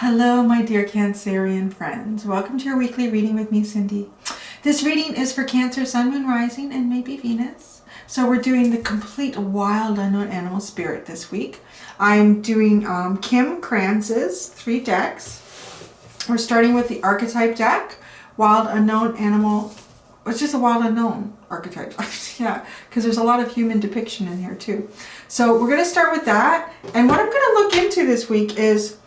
Hello, my dear Cancerian friends. Welcome to your weekly reading with me, Cindy. This reading is for Cancer, Sun, Moon, Rising, and maybe Venus. So we're doing the complete wild unknown animal spirit this week. I'm doing Kim Kranz's 3 decks. We're starting with the archetype deck, wild unknown animal. It's just a wild unknown archetype. Yeah, because there's a lot of human depiction in here too. So we're going to start with that. And what I'm going to look into this week is,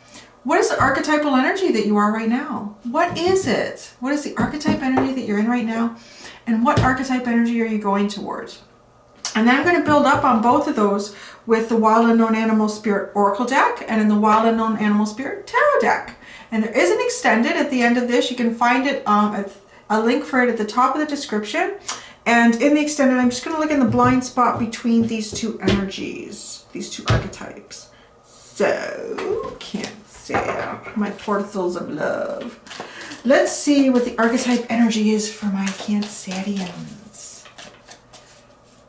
what is the archetypal energy that you are right now? What is it? What is the archetype energy that you're in right now? And what archetype energy are you going towards? And then I'm going to build up on both of those with the Wild Unknown Animal Spirit Oracle deck and in the Wild Unknown Animal Spirit Tarot deck. And there is an extended at the end of this. You can find it, a link for it at the top of the description. And in the extended, I'm just going to look in the blind spot between these two energies, these two archetypes. So, Cancer, my portals of love. Let's see what the archetype energy is for my Cancerians.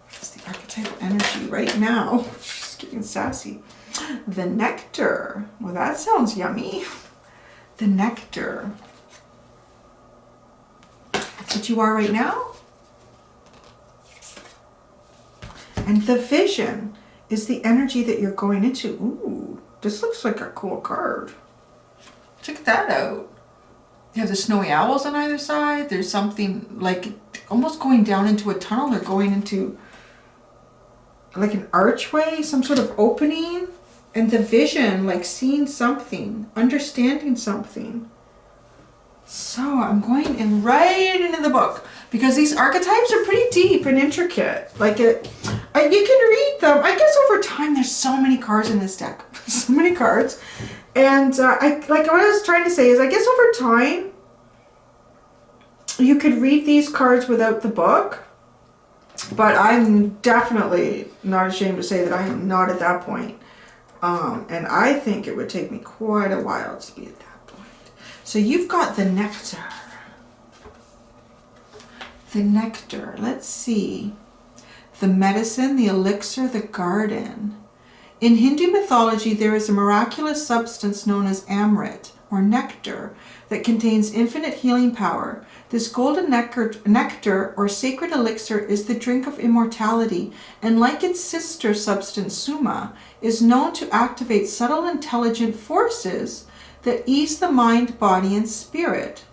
What's the archetype energy right now? She's getting sassy. The Nectar. Well, that sounds yummy. The Nectar. That's what you are right now. And the Vision is the energy that you're going into. Ooh, this looks like a cool card. Check that out. You have the snowy owls on either side. There's something like almost going down into a tunnel or going into like an archway, some sort of opening. And the Vision, like seeing something, understanding something. So I'm going in right into the book because these archetypes are pretty deep and intricate. Like you can read them. I guess over time, there's so many cards in this deck, so many cards. And like what I was trying to say is, I guess over time, you could read these cards without the book. But I'm definitely not ashamed to say that I am not at that point. And I think it would take me quite a while to be at that point. So you've got the Nectar. The Nectar. Let's see. The medicine, the elixir, the garden. In Hindu mythology, there is a miraculous substance known as amrit, or nectar, that contains infinite healing power. This golden nectar, or sacred elixir, is the drink of immortality, and like its sister substance, suma, is known to activate subtle intelligent forces that ease the mind, body, and spirit.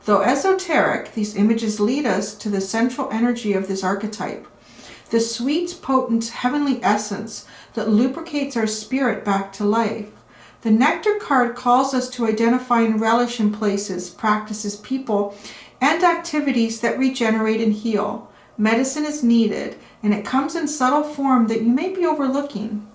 Though esoteric, these images lead us to the central energy of this archetype, the sweet, potent, heavenly essence that lubricates our spirit back to life. The Nectar card calls us to identify and relish in places, practices, people, and activities that regenerate and heal. Medicine is needed, and it comes in subtle form that you may be overlooking.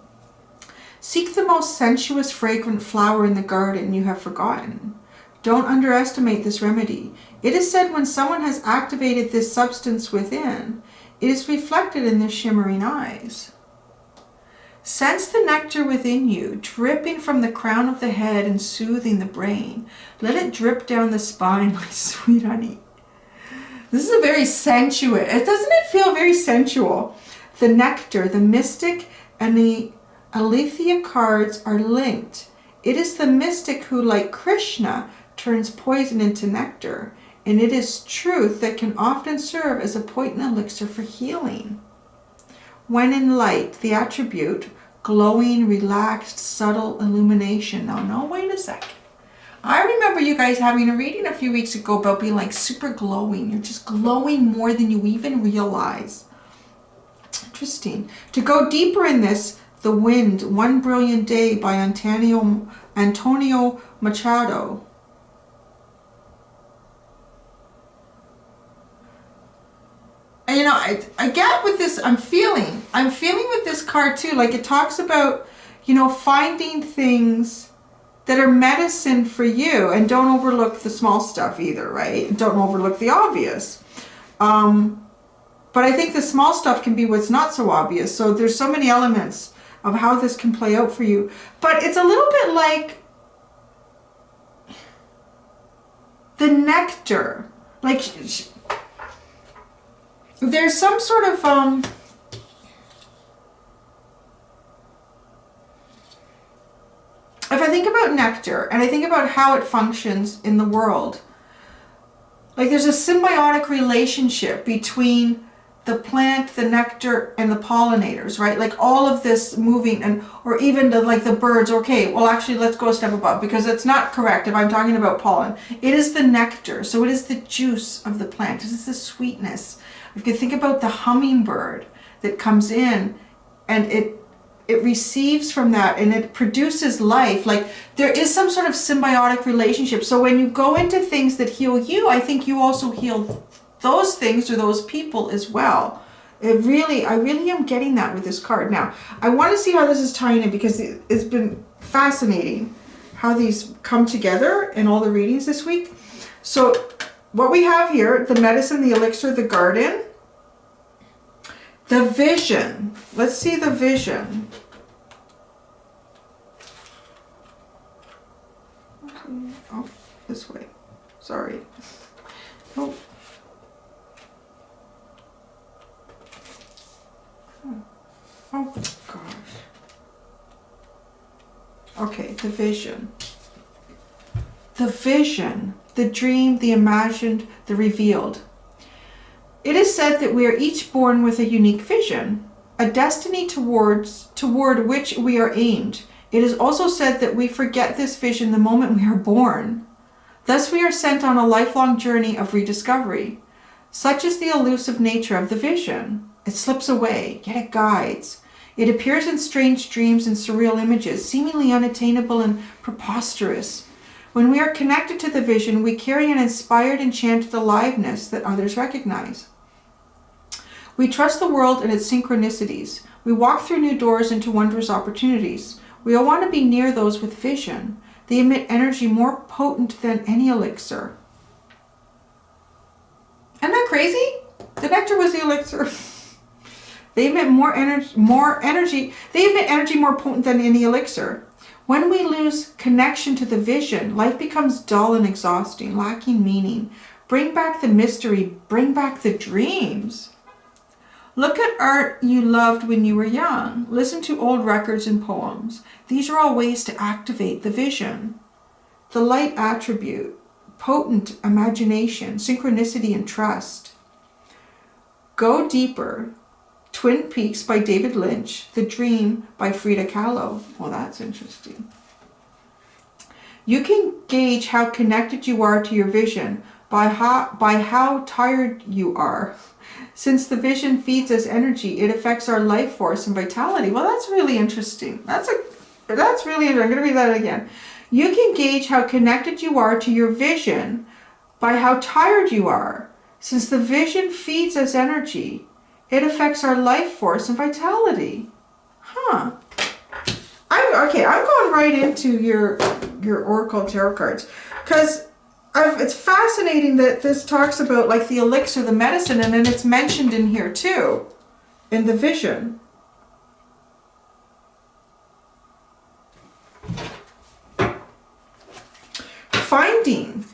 Seek the most sensuous, fragrant flower in the garden you have forgotten. Don't underestimate this remedy. It is said when someone has activated this substance within, it is reflected in their shimmering eyes. Sense the nectar within you, dripping from the crown of the head and soothing the brain. Let it drip down the spine like sweet honey. This is a very sensuous, doesn't it feel very sensual? The Nectar, the mystic, and the Aletheia cards are linked. It is the mystic who, like Krishna, turns poison into nectar, and it is truth that can often serve as a potent elixir for healing. When in light, the attribute, glowing, relaxed, subtle illumination. Now, no, wait a second. I remember you guys having a reading a few weeks ago about being like super glowing. You're just glowing more than you even realize. Interesting. To go deeper in this, The Wind, One Brilliant Day by Antonio Machado. And, you know, I get with this, I'm feeling with this card too, like it talks about, you know, finding things that are medicine for you, and don't overlook the small stuff either, right? Don't overlook the obvious. But I think the small stuff can be what's not so obvious. So there's so many elements of how this can play out for you. But it's a little bit like the Nectar. Like, there's some sort of if I think about about nectar and I think about how it functions in the world, like there's a symbiotic relationship between the plant, the nectar, and the pollinators, right? Like all of this moving, and or even the birds. Okay, well actually let's go a step above, because it's not correct if I'm talking about pollen. It is the nectar, so it is the juice of the plant. It is the sweetness. You can think about the hummingbird that comes in and it receives from that and it produces life. Like there is some sort of symbiotic relationship. So when you go into things that heal you, I think you also heal those things or those people as well. I really am getting that with this card. Now, I want to see how this is tying in, because it's been fascinating how these come together in all the readings this week. So what we have here, the medicine, the elixir, the garden, the vision. Let's see the vision. Okay. Oh, this way. Sorry. Oh. Oh gosh. Okay, the vision. The vision, the dream, the imagined, the revealed. It is said that we are each born with a unique vision, a destiny toward which we are aimed. It is also said that we forget this vision the moment we are born. Thus we are sent on a lifelong journey of rediscovery. Such is the elusive nature of the vision. It slips away, yet it guides. It appears in strange dreams and surreal images, seemingly unattainable and preposterous. When we are connected to the vision, we carry an inspired, enchanted aliveness that others recognize. We trust the world and its synchronicities. We walk through new doors into wondrous opportunities. We all want to be near those with vision. They emit energy more potent than any elixir. Isn't that crazy? The nectar was the elixir. They emit They emit energy more potent than any elixir. When we lose connection to the vision, life becomes dull and exhausting, lacking meaning. Bring back the mystery. Bring back the dreams. Look at art you loved when you were young. Listen to old records and poems. These are all ways to activate the vision. The light attribute, potent imagination, synchronicity, and trust. Go deeper. Twin Peaks by David Lynch. The Dream by Frida Kahlo. Well, that's interesting. You can gauge how connected you are to your vision by how tired you are. Since the vision feeds us energy, it affects our life force and vitality. Well, that's really interesting. That's really interesting. I'm going to read that again. You can gauge how connected you are to your vision by how tired you are. Since the vision feeds us energy, it affects our life force and vitality. Huh. I'm going right into your Oracle Tarot cards, because it's fascinating that this talks about like the elixir, the medicine, and then it's mentioned in here too, in the vision. Finding.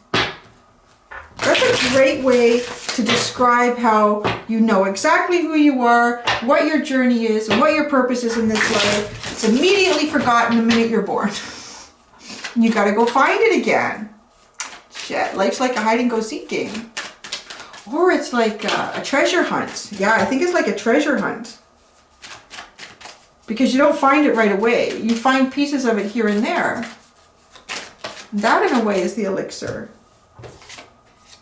That's a great way to describe how you know exactly who you are, what your journey is, and what your purpose is in this life. It's immediately forgotten the minute you're born. You gotta go find it again. Shit, life's like a hide and go seek game. Or it's like a treasure hunt. Yeah, I think it's like a treasure hunt. Because you don't find it right away. You find pieces of it here and there. That in a way is the elixir.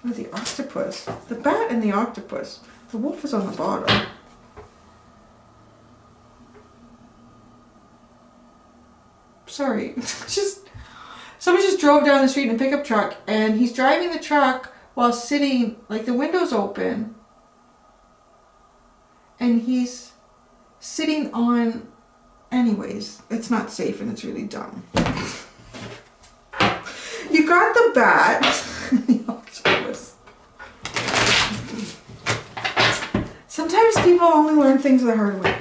Oh, the octopus. The bat and the octopus. The wolf is on the bottom. Sorry. Someone just drove down the street in a pickup truck, and he's driving the truck while sitting, like the window's open. And he's sitting on, anyways, it's not safe and it's really dumb. You got the bat and the octopus. Sometimes people only learn things the hard way.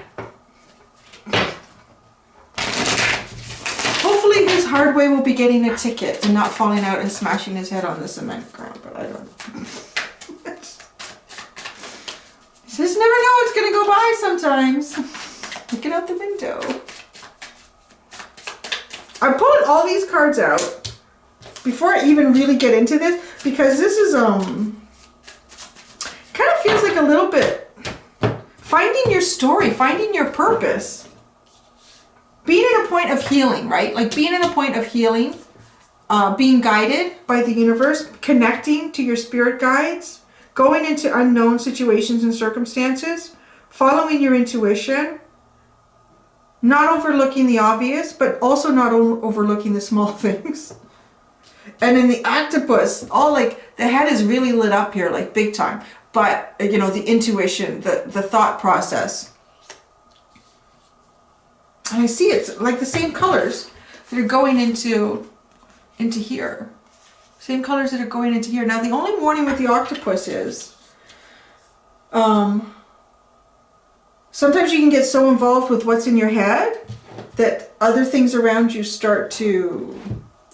Hopefully his hard way will be getting a ticket and not falling out and smashing his head on the cement ground, but I don't know. You just never know what's going to go by sometimes. Looking out the window. I'm pulling all these cards out before I even really get into this, because this is, kind of feels like a little bit finding your story, finding your purpose. Being in a point of healing, right? Like being in a point of healing, being guided by the universe, connecting to your spirit guides, going into unknown situations and circumstances, following your intuition, not overlooking the obvious, but also not overlooking the small things. And in the octopus, all like the head is really lit up here, like big time. But, you know, the intuition, the thought process. And I see it's like the same colors that are going into here. Same colors that are going into here. Now, the only warning with the octopus is, sometimes you can get so involved with what's in your head that other things around you start to,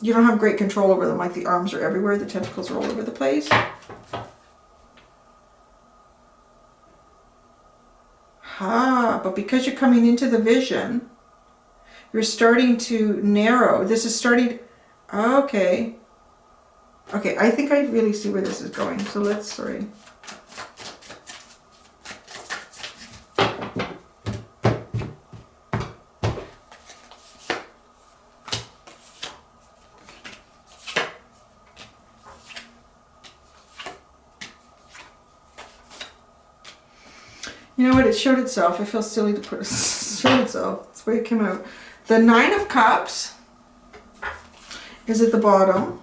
you don't have great control over them. Like the arms are everywhere, the tentacles are all over the place. But because you're coming into the vision, you're starting to narrow. This is starting, okay. Okay, I think I really see where this is going. So let's, sorry. You know what? It showed itself. I feel silly to put it. Showed itself. That's the way it came out. The Nine of Cups is at the bottom.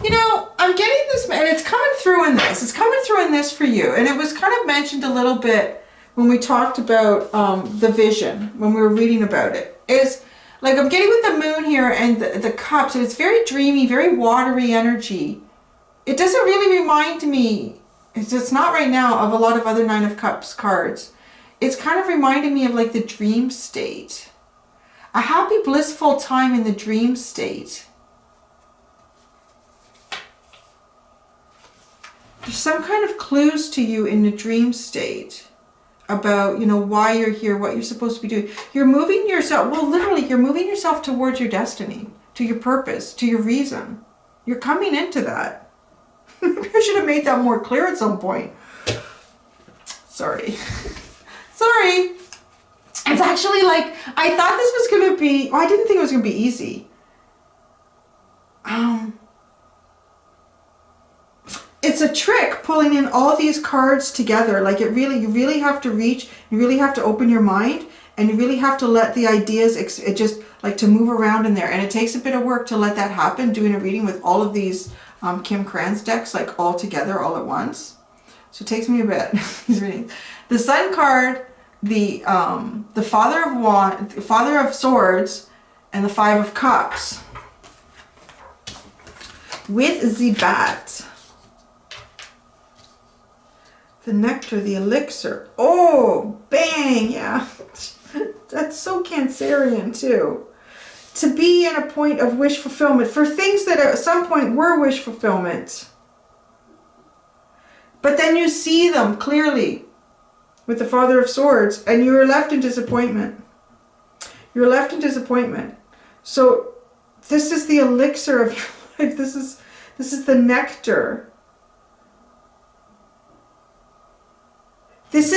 You know, I'm getting this, and it's coming through in this. It's coming through in this for you. And it was kind of mentioned a little bit when we talked about the vision, when we were reading about it. Is like I'm getting with the moon here and the cups, and it's very dreamy, very watery energy. It doesn't really remind me, it's not right now, of a lot of other Nine of Cups cards. It's kind of reminding me of like the dream state. A happy, blissful time in the dream state. There's some kind of clues to you in the dream state about, you know, why you're here, what you're supposed to be doing. You're moving yourself, well, literally, you're moving yourself towards your destiny, to your purpose, to your reason. You're coming into that. Maybe I should have made that more clear at some point. Sorry. Sorry. It's actually like, I thought this was going to be, well, I didn't think it was going to be easy. It's a trick pulling in all these cards together. Like it really, you really have to reach, you really have to open your mind, and you really have to let the ideas, it just like to move around in there. And it takes a bit of work to let that happen, doing a reading with all of these Kim Kranz decks, like all together, all at once. So it takes me a bit. The Sun card, the Father of Swords, and the Five of Cups. With the Bat. The Nectar, the Elixir. Oh, bang, yeah. That's so Cancerian too. To be in a point of wish fulfillment for things that at some point were wish fulfillment. But then you see them clearly with the Father of Swords and you're left in disappointment. You're left in disappointment. So this is the elixir of your life. This is the nectar. This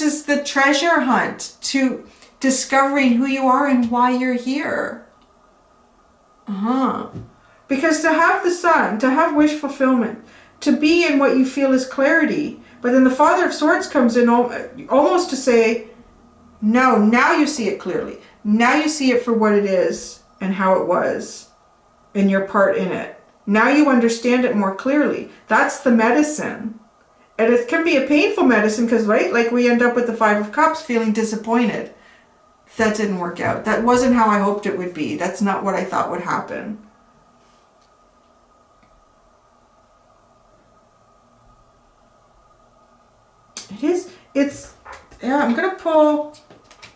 is the treasure hunt to discovering who you are and why you're here. Because to have the Sun, to have wish fulfillment, to be in what you feel is clarity, but then the Father of Swords comes in almost to say, no, now you see it clearly. Now you see it for what it is and how it was and your part in it. Now you understand it more clearly. That's the medicine. And it can be a painful medicine because, right, like we end up with the Five of Cups feeling disappointed. That didn't work out. That wasn't how I hoped it would be. That's not what I thought would happen. Yeah, I'm going to pull,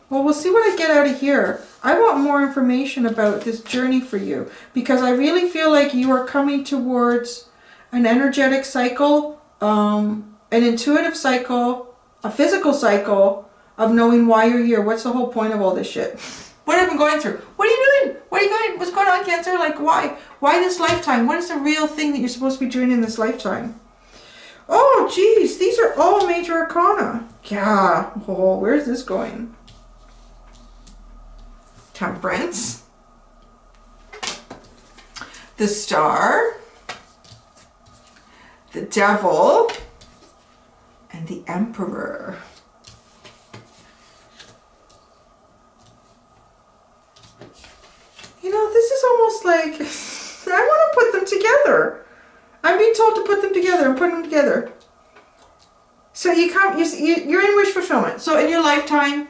well, we'll see what I get out of here. I want more information about this journey for you because I really feel like you are coming towards an energetic cycle, an intuitive cycle, a physical cycle of knowing why you're here. What's the whole point of all this shit? What have I been going through? What are you doing? What are you going? What's going on, Cancer? Like, why? Why this lifetime? What is the real thing that you're supposed to be doing in this lifetime? Oh, geez. These are all major arcana. Yeah. Oh, where's this going? Temperance. The Star. The Devil. And the Emperor. You know, this is almost like, I want to put them together. I'm being told to put them together and put them together. So you're in wish fulfillment. So in your lifetime,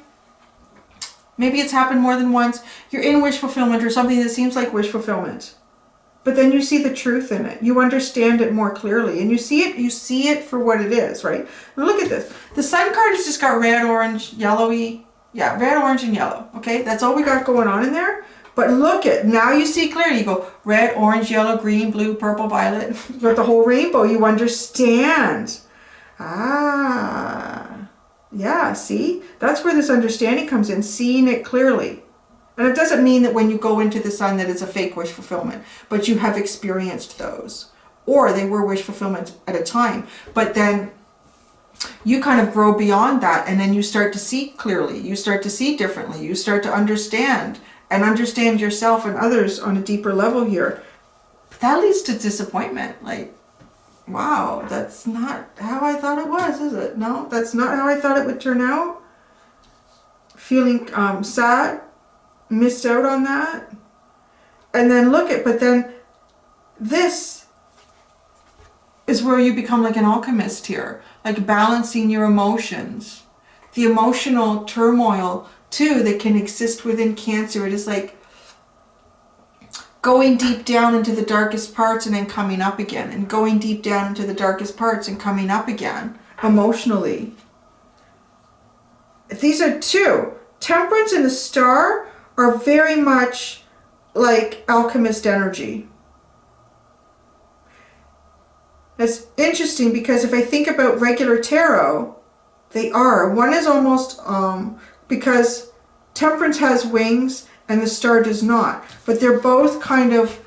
maybe it's happened more than once, you're in wish fulfillment or something that seems like wish fulfillment. But then you see the truth in it. You understand it more clearly. And you see it for what it is, right? Now look at this. The Sun card has just got red, orange, yellowy. Yeah, red, orange, and yellow. Okay, that's all we got going on in there. But look at, now you see clearly. You go red, orange, yellow, green, blue, purple, violet. You got the whole rainbow. You understand. Ah, yeah, see? That's where this understanding comes in, seeing it clearly. And it doesn't mean that when you go into the Sun that it's a fake wish fulfillment, but you have experienced those. Or they were wish fulfillment at a time. But then you kind of grow beyond that, and then you start to see clearly. You start to see differently. You start to understand. And understand yourself and others on a deeper level here. But that leads to disappointment. Like, wow, that's not how I thought it was, is it? No, that's not how I thought it would turn out. Feeling sad, missed out on that. And then but then this is where you become like an alchemist here. Like balancing your emotions. The emotional turmoil too that can exist within Cancer. It is like going deep down into the darkest parts and then coming up again, and going deep down into the darkest parts and coming up again emotionally. These are two. Temperance and the Star are very much like alchemist energy. That's interesting because if I think about regular tarot, they are. One is almost because Temperance has wings and the Star does not. But they're both kind of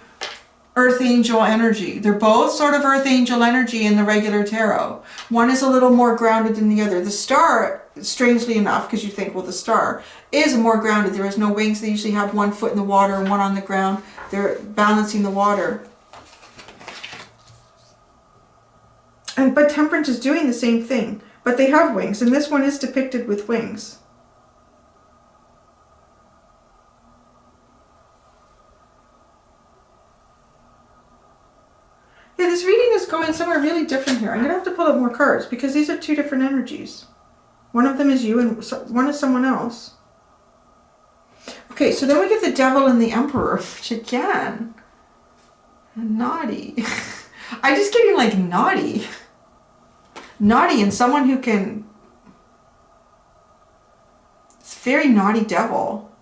Earth Angel energy. They're both sort of Earth Angel energy in the regular tarot. One is a little more grounded than the other. The Star, strangely enough, because you think, well, the Star is more grounded. There is no wings. They usually have one foot in the water and one on the ground. They're balancing the water. But Temperance is doing the same thing. But they have wings, and this one is depicted with wings. Yeah, this reading is going somewhere really different here. I'm going to have to pull up more cards because these are two different energies. One of them is you and one is someone else. Okay, so then we get the Devil and the Emperor, which again, naughty. I'm just getting like naughty. Naughty and someone who can... It's a very naughty devil.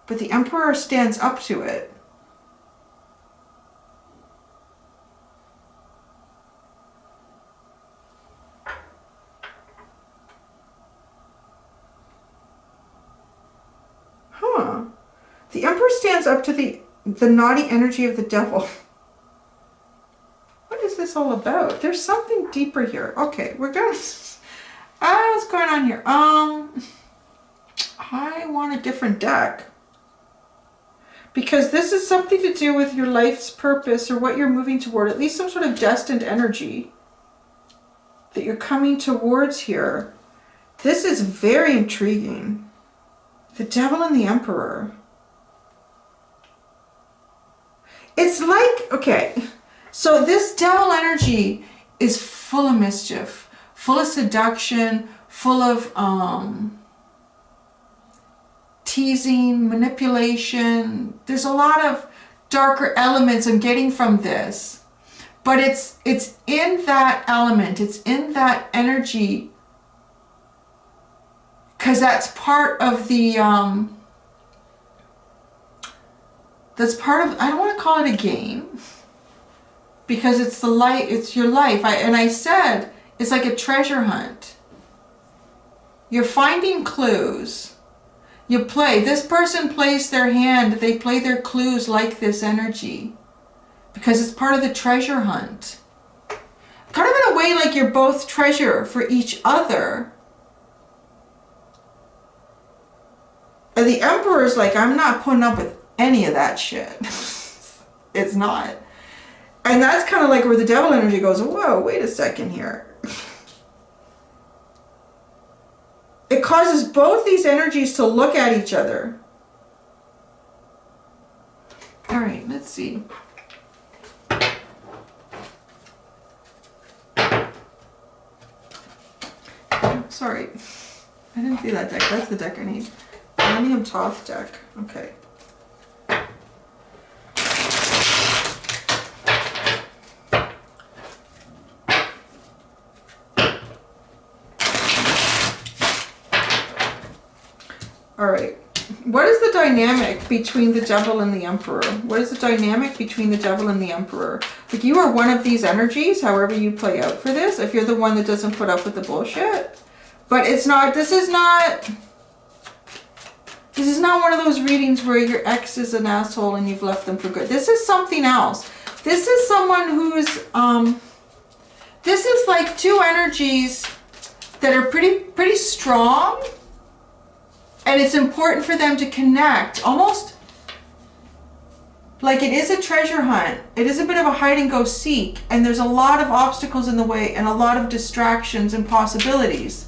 But the Emperor stands up to it. Huh. The Emperor stands up to the naughty energy of the devil. What is this all about? There's something deeper here. Okay, we're going to... what's going on here? I want a different deck. Because this is something to do with your life's purpose or what you're moving toward. At least some sort of destined energy that you're coming towards here. This is very intriguing. The Devil and the Emperor. It's like, okay, so this devil energy is full of mischief, full of seduction, full of teasing, manipulation. There's a lot of darker elements I'm getting from this. But it's in that element, it's in that energy, because that's part of the, that's part of, I don't want to call it a game, because it's the light, it's your life. I said, it's like a treasure hunt. You're finding clues. You play. This person plays their hand. They play their clues like this energy. Because it's part of the treasure hunt. Kind of in a way like you're both treasure for each other. And the Emperor's like, I'm not putting up with any of that shit. It's not. And that's kind of like where the Devil energy goes, whoa, wait a second here. It causes both these energies to look at each other. All right, let's see. Sorry, I didn't see that deck. That's the deck I need. Millennium Thoth deck. Okay. All right. What is the dynamic between the Devil and the Emperor? What is the dynamic between the Devil and the Emperor? Like, you are one of these energies, however you play out for this, if you're the one that doesn't put up with the bullshit. But it's not, this is not one of those readings where your ex is an asshole and you've left them for good. This is something else. This is someone who's, this is like two energies that are pretty strong. And it's important for them to connect, almost like it is a treasure hunt. It is a bit of a hide and go seek. And there's a lot of obstacles in the way and a lot of distractions and possibilities.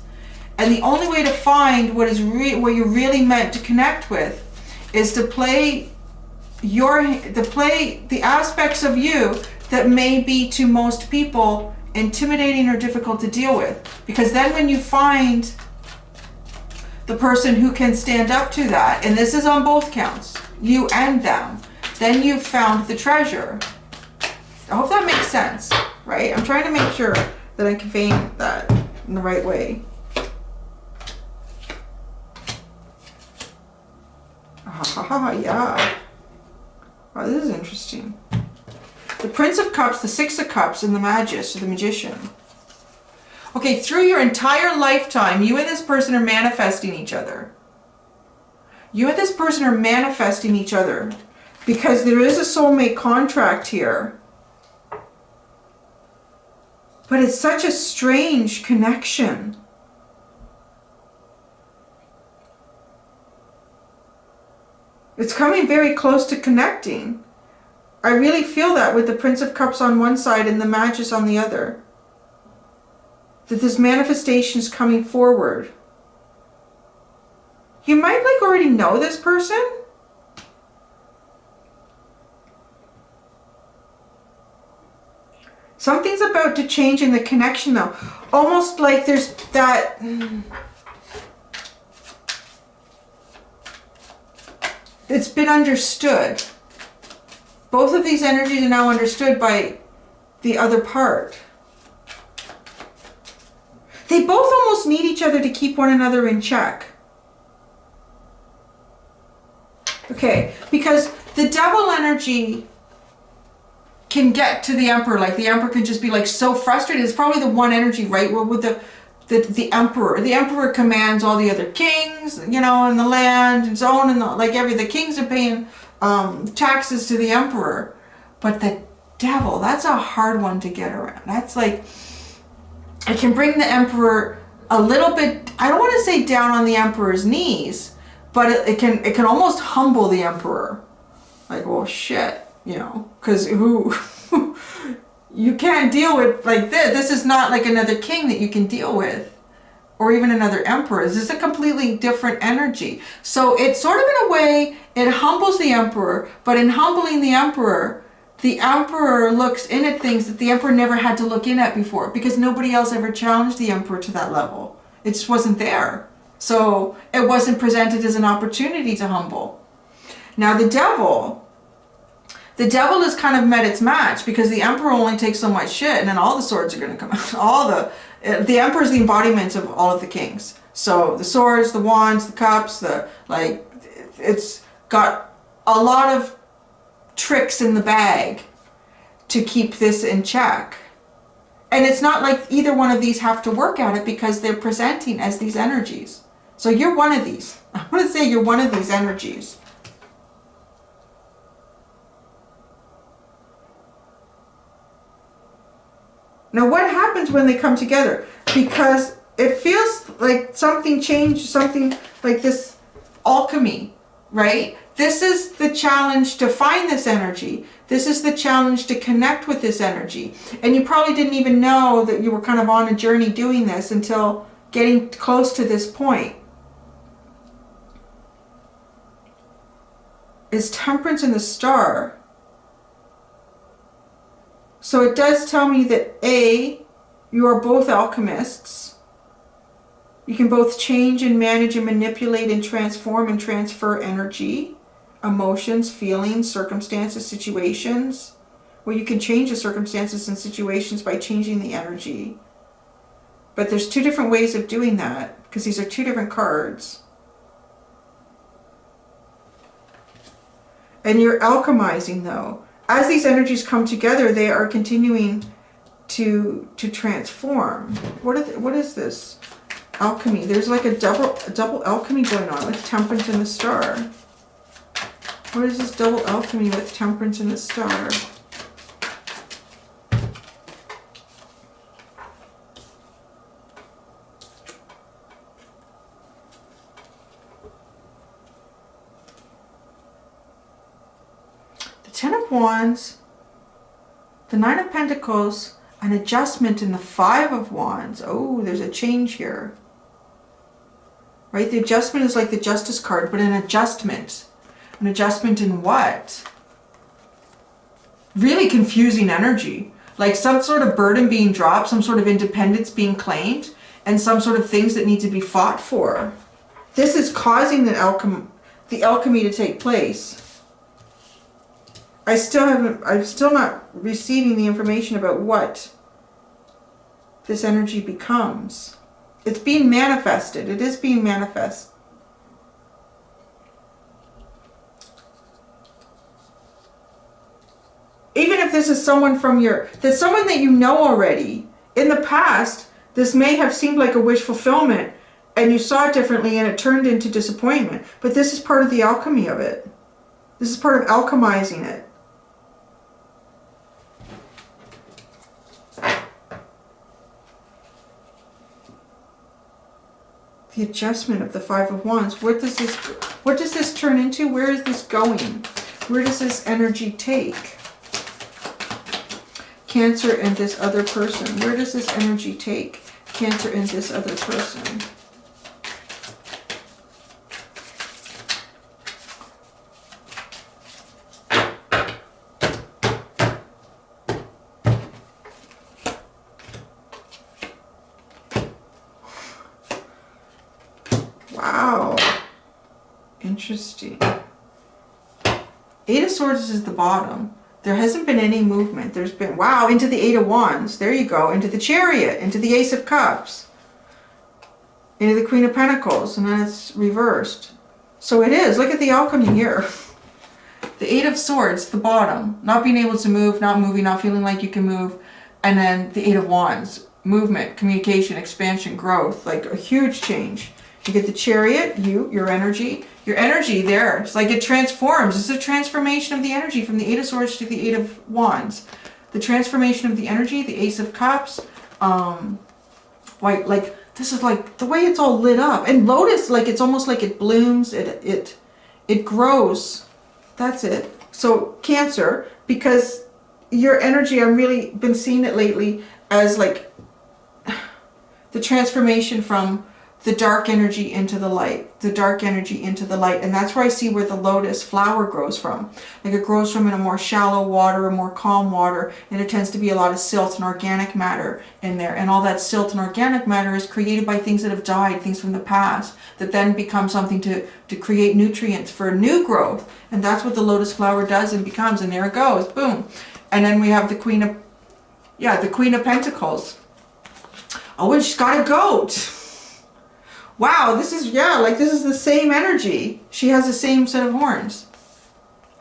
And the only way to find what you're really meant to connect with is to play the aspects of you that may be to most people intimidating or difficult to deal with. Because then when you find the person who can stand up to that, and this is on both counts, you and them, then you've found the treasure. I hope that makes sense, right? I'm trying to make sure that I'm conveying that in the right way. Yeah. Wow, this is interesting. The Prince of Cups, the Six of Cups, and the Magus, or the Magician. Okay, through your entire lifetime, you and this person are manifesting each other. You and this person are manifesting each other because there is a soulmate contract here. But it's such a strange connection. It's coming very close to connecting. I really feel that with the Prince of Cups on one side and the Magus on the other. That this manifestation is coming forward. You might like already know this person. Something's about to change in the connection though. Almost like there's that... It's been understood. Both of these energies are now understood by the other part. They both almost need each other to keep one another in check. Okay, because the Devil energy can get to the Emperor. Like the Emperor can just be like so frustrated. It's probably the one energy, right? Where with the Emperor. The Emperor commands all the other kings, you know, in the land and so on, and the kings are paying taxes to the Emperor. But the Devil, that's a hard one to get around. That's like, it can bring the Emperor a little bit, I don't want to say down on the Emperor's knees, but it can almost humble the Emperor. Like, well, shit, you know, because you can't deal with like this. This is not like another king that you can deal with, or even another emperor. This is a completely different energy. So it's sort of in a way, it humbles the Emperor, but in humbling the Emperor looks in at things that the Emperor never had to look in at before, because nobody else ever challenged the Emperor to that level. It just wasn't there. So it wasn't presented as an opportunity to humble. Now the Devil has kind of met its match, because the Emperor only takes so much shit, and then all the swords are going to come out. The Emperor is the embodiment of all of the kings. So the swords, the wands, the cups, it's got a lot of tricks in the bag to keep this in check. And it's not like either one of these have to work at it because they're presenting as these energies. So you're one of these. I want to say you're one of these energies. Now what happens when they come together? Because it feels like something changed, something like this alchemy, right? This is the challenge to find this energy. This is the challenge to connect with this energy. And you probably didn't even know that you were kind of on a journey doing this until getting close to this point. Is Temperance in the Star. So it does tell me that A, you are both alchemists. You can both change and manage and manipulate and transform and transfer energy, emotions, feelings, circumstances, situations. Well, you can change the circumstances and situations by changing the energy. But there's two different ways of doing that because these are two different cards. And you're alchemizing though. As these energies come together, they are continuing to transform. What is this? Alchemy. There's like a double alchemy going on with Temperance and the Star. What is this double alchemy with Temperance and the Star? Ten of Wands, the Nine of Pentacles, an adjustment in the Five of Wands. Oh, there's a change here. Right? The adjustment is like the Justice card, but an adjustment. An adjustment in what? Really confusing energy. Like some sort of burden being dropped, some sort of independence being claimed, and some sort of things that need to be fought for. This is causing the alchemy to take place. I'm still not receiving the information about what this energy becomes. It's being manifested. It is being manifest. Even if this is someone from that's someone that you know already. In the past, this may have seemed like a wish fulfillment and you saw it differently and it turned into disappointment. But this is part of the alchemy of it. This is part of alchemizing it. The adjustment of the Five of Wands. What does this turn into? Where is this going? Where does this energy take? Cancer and this other person. Where does this energy take? Cancer and this other person. Wow. Interesting. Eight of Swords is the bottom. There hasn't been any movement. There's been, wow, into the Eight of Wands. There you go. Into the Chariot. Into the Ace of Cups. Into the Queen of Pentacles. And then it's reversed. So it is. Look at the alchemy here. The Eight of Swords, the bottom. Not being able to move, not moving, not feeling like you can move. And then the Eight of Wands. Movement, communication, expansion, growth. Like a huge change. You get the Chariot, your energy there. It's like it transforms. It's a transformation of the energy from the Eight of Swords to the Eight of Wands. The transformation of the energy, the Ace of Cups. Like this is like the way it's all lit up. And Lotus, like it's almost like it blooms, it grows. That's it. So Cancer, because your energy, I've really been seeing it lately as like the transformation from the dark energy into the light, the dark energy into the light. And that's where I see where the lotus flower grows from. Like it grows from in a more shallow water, a more calm water, and it tends to be a lot of silt and organic matter in there. And all that silt and organic matter is created by things that have died, things from the past, that then become something to create nutrients for new growth. And that's what the lotus flower does and becomes. And there it goes, boom. And then we have the Queen of Pentacles. Oh, and she's got a goat. Wow, this is the same energy. She has the same set of horns.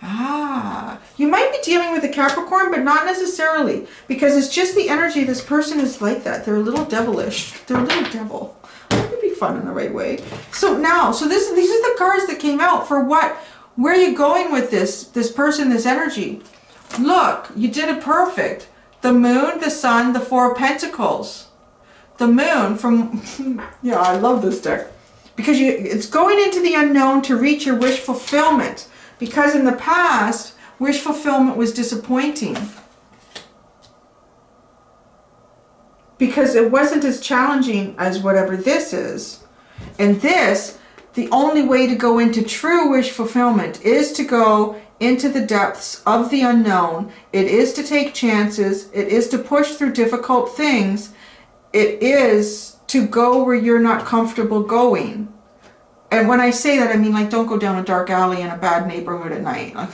Ah, You might be dealing with a Capricorn, but not necessarily, because it's just the energy. This person is like that. They're a little devilish. They're a little devil. That would be fun in the right way. So now, these are the cards that came out for what? Where are you going with this person, this energy? Look, you did it perfect. The moon, the sun, the Four of Pentacles. The moon from, yeah, I love this deck. Because it's going into the unknown to reach your wish fulfillment. Because in the past, wish fulfillment was disappointing. Because it wasn't as challenging as whatever this is. And this, the only way to go into true wish fulfillment is to go into the depths of the unknown. It is to take chances. It is to push through difficult things. It is to go where you're not comfortable going. And when I say that, I mean, like, don't go down a dark alley in a bad neighborhood at night. Like,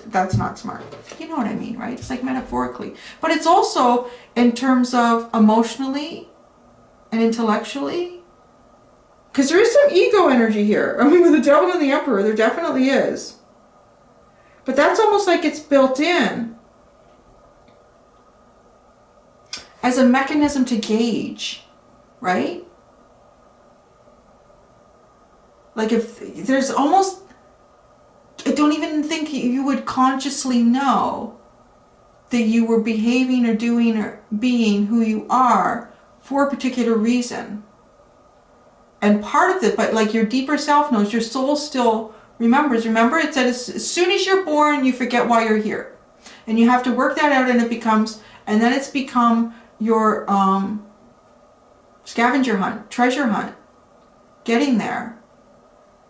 that's not smart. You know what I mean, right? It's like metaphorically. But it's also in terms of emotionally and intellectually. Because there is some ego energy here. I mean, with the Devil and the Emperor, there definitely is. But that's almost like it's built in as a mechanism to gauge, right? Like if there's almost, I don't even think you would consciously know that you were behaving or doing or being who you are for a particular reason. And part of it, but like your deeper self knows, your soul still remembers. Remember, it said as soon as you're born, you forget why you're here. And you have to work that out, and it becomes, and then it's become your scavenger hunt, treasure hunt, getting there.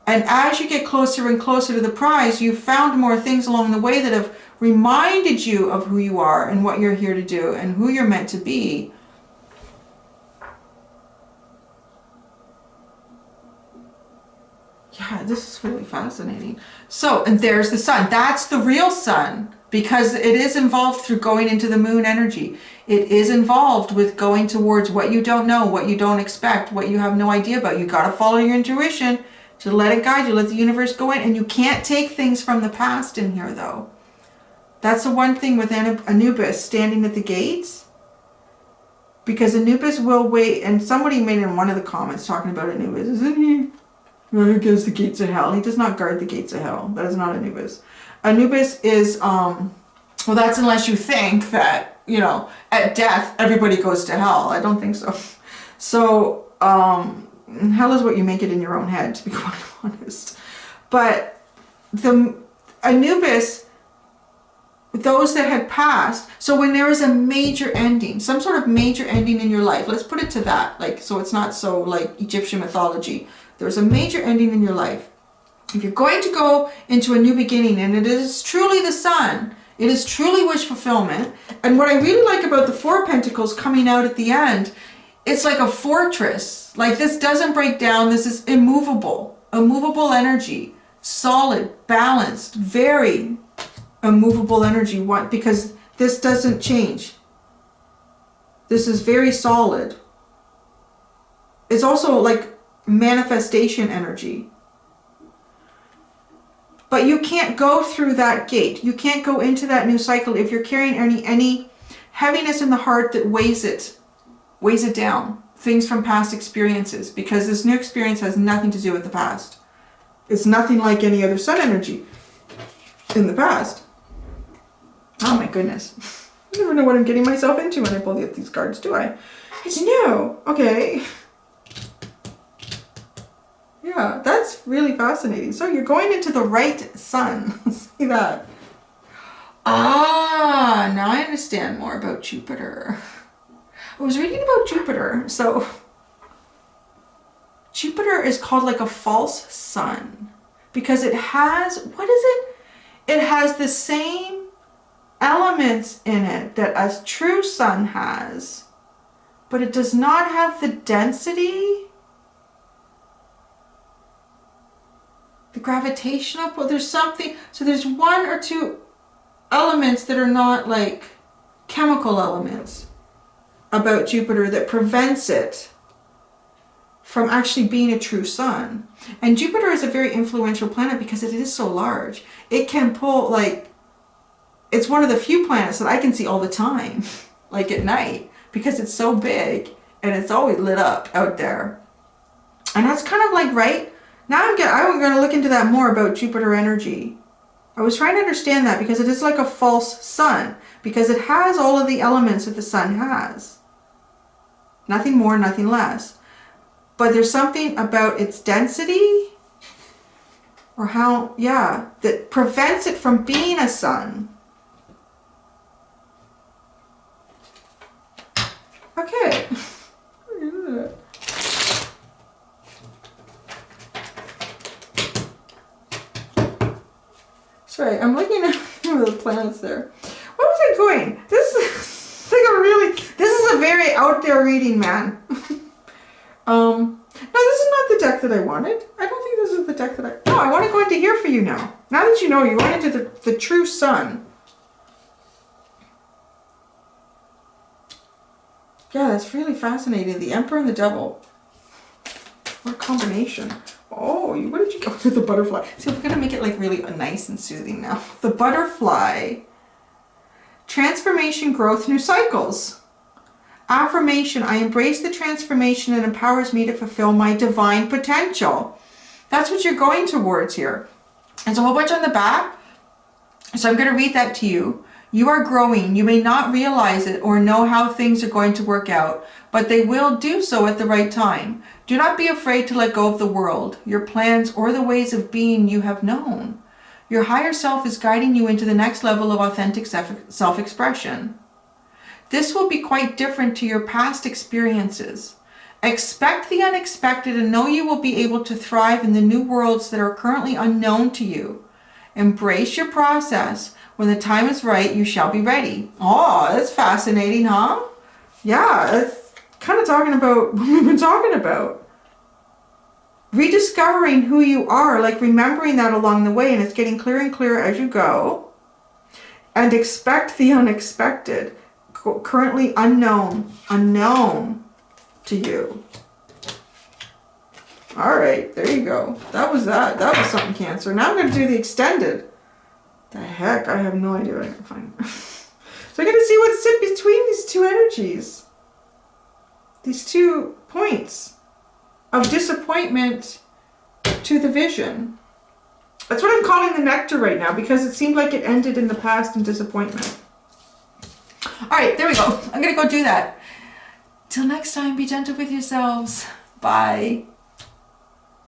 And as you get closer and closer to the prize, you've found more things along the way that have reminded you of who you are and what you're here to do and who you're meant to be. Yeah, this is really fascinating. So, and there's the sun. That's the real sun, because it is involved through going into the moon energy. It is involved with going towards what you don't know, what you don't expect, what you have no idea about. You got to follow your intuition to let it guide you, let the universe go in. And you can't take things from the past in here, though. That's the one thing with Anubis standing at the gates. Because Anubis will wait, and somebody made in one of the comments talking about Anubis, isn't he? Who guards the gates of hell? He does not guard the gates of hell. That is not Anubis. Anubis is, well, that's unless you think that, you know, at death, everybody goes to hell. I don't think so. So, hell is what you make it in your own head, to be quite honest. But the Anubis, those that had passed, so when there is a major ending, some sort of major ending in your life, let's put it to that, like, so it's not so like Egyptian mythology. There's a major ending in your life. If you're going to go into a new beginning, and it is truly the sun, it is truly wish fulfillment. And what I really like about the Four of Pentacles coming out at the end, it's like a fortress. Like, this doesn't break down. This is immovable, immovable energy, solid, balanced, very immovable energy. What? Because this doesn't change. This is very solid. It's also like manifestation energy. But you can't go through that gate. You can't go into that new cycle if you're carrying any heaviness in the heart that weighs it down. Things from past experiences, because this new experience has nothing to do with the past. It's nothing like any other sun energy in the past. Oh my goodness. I never know what I'm getting myself into when I pull these cards, do I? It's new. Okay. Yeah, that's really fascinating. So you're going into the right sun. See that? Ah, now I understand more about Jupiter. I was reading about Jupiter. So Jupiter is called like a false sun because it has, what is it? It has the same elements in it that a true sun has, but it does not have the density, the gravitational pull. There's something, so there's one or two elements that are not like chemical elements about Jupiter that prevents it from actually being a true sun. And Jupiter is a very influential planet because it is so large. It can pull like it's one of the few planets that I can see all the time, like at night, because it's so big and it's always lit up out there. And that's kind of like, right? Now I'm going to look into that more about Jupiter energy. I was trying to understand that because it is like a false sun, because it has all of the elements that the sun has. Nothing more, nothing less. But there's something about its density, or how, yeah, that prevents it from being a sun. Okay. Sorry, I'm looking at the planets there. What was I going? This is like a really, this is a very out there reading, man. No, this is not the deck that I wanted. I don't think this is the deck that I, no, I want to go into here for you now. Now that you know, you're going into the true sun. Yeah, that's really fascinating. The Emperor and the Devil. What a combination. Oh, what did you go to the butterfly? See, we're going to make it like really nice and soothing now. The butterfly. Transformation, growth, new cycles. Affirmation, I embrace the transformation and empowers me to fulfill my divine potential. That's what you're going towards here. There's a whole bunch on the back. So I'm going to read that to you. You are growing. You may not realize it or know how things are going to work out, but they will do so at the right time. Do not be afraid to let go of the world, your plans, or the ways of being you have known. Your higher self is guiding you into the next level of authentic self-expression. This will be quite different to your past experiences. Expect the unexpected and know you will be able to thrive in the new worlds that are currently unknown to you. Embrace your process. When the time is right, you shall be ready. Oh, that's fascinating, huh? Yeah, that's kind of talking about what we've been talking about. Rediscovering who you are, like remembering that along the way, and it's getting clearer and clearer as you go. And expect the unexpected. Currently unknown to you. All right, there you go. That was something, Cancer. Now I'm going to do the extended. The heck, I have no idea what I can find. So I'm going to see what's in between these two energies. These 2 points of disappointment to the vision. That's what I'm calling the Nectar right now, because it seemed like it ended in the past in disappointment. All right, there we go. I'm going to go do that. Till next time, be gentle with yourselves. Bye.